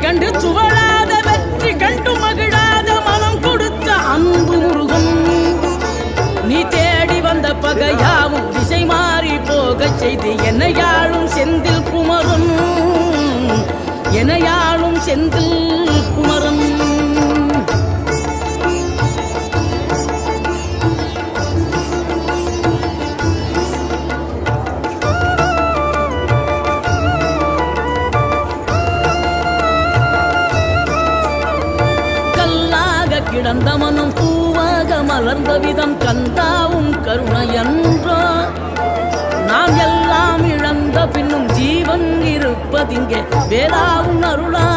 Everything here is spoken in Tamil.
கண்டு சுவழாத வெற்றி கண்டு மகிழாத மனம் கொடுத்த அன்பு முருகன் நீ தேடி வந்த பகையாவும் திசை மாறி போகச் செய்து என்னையாளும் செந்தில் குமரன் என்னையாளும் செந்தில் குமரன் கிடந்த மனம் பூவாக மலர்ந்த விதம் கந்தாவும் கருணையன்றோ நாம் எல்லாம் இழந்த பின்னும் ஜீவன் இருப்பதிங்கே வேளாவும் அருளா